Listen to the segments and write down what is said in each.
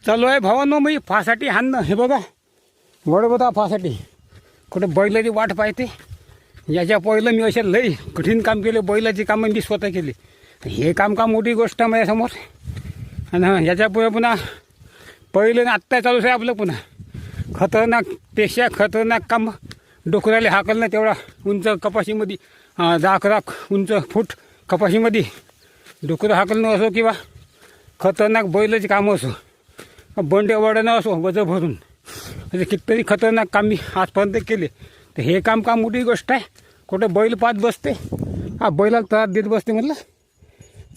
चालू आहे भावांनो मी फासाठी हाणणं. हे बघा वडबता फासाठी कुठं बैलाची वाट पाहते. याच्या पहिलं मी असे लई कठीण काम केले. बैलाची कामं मी स्वतः केली. हे काम मोठी गोष्ट आहे माझ्यासमोर. आणि याच्या पुढे पुन्हा पहिलं आत्ता चालूच आहे आपलं. पुन्हा खतरनाकपेक्षा खतरनाक काम डोकराले हाकलणं. तेवढा उंच कपाशीमध्ये 10-11 उंच फूट कपाशीमध्ये डोकरं हाकलणं असो किंवा खतरनाक बैलाची कामं असो, बंडे वडणं असो वजं भरून, म्हणजे कितीतरी खतरनाक काम मी आजपर्यंत केले. तर हे काम मोठी गोष्ट आहे. कुठं बैल पाहत बसते, बैलाला त्रास देत बसते. म्हटलं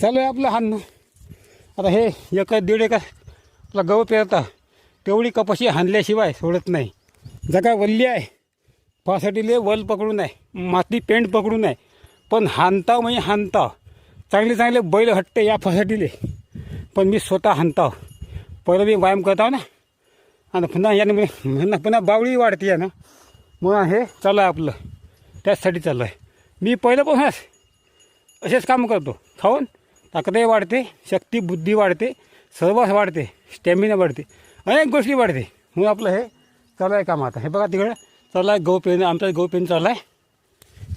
चालू आहे आपलं हाणणं. आता हे 1-1.5 एकर आपला गहू पेरता तेवढी कपाशी हाणल्याशिवाय सोडत नाही. जगा वल्ली आहे पासाठी ले वल पकडून आहे, माती पेंट पकडून आहे. पण हाणताव म्हणजे हाणताव. चांगले बैल हट्टे या फासाटीले. पण मी स्वतः हाणताव. पहिलं मी व्यायाम करताव ना. आणि पुन्हा याने पुन्हा बावळी वाढते यानं. मग हे चालू आहे आपलं. त्याचसाठी चालू आहे. मी पहिल्यापासूनच असेच काम करतो. खाऊन ताकदही वाढते, शक्ती बुद्धी वाढते, सर्वच वाढते, स्टॅमिना वाढते, अनेक गोष्टी वाढते. म्हणून आपलं हे चालू आहे काम. आता हे बघा तिकडे चालू आहे गहू पेरणं. आमचा गहू पेरणं चालू आहे.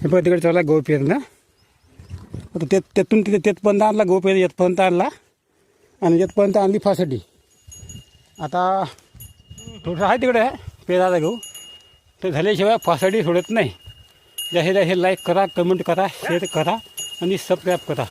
हे बघा तिकडे चालू आहे गहू पेरणं. आता तेथून तिथे तेथपर्यंत आणला गहू पेरणं, येतपर्यंत आणला आणि येतपर्यंत आणली फासाठी. आता थोडंसं आहे तिकडे पेराचा गहू. ते झाल्याशिवाय फासाठी सोडत नाही. जास्तीत जास्त लाईक करा, कमेंट करा, शेअर करा आणि सबस्क्राईब करा.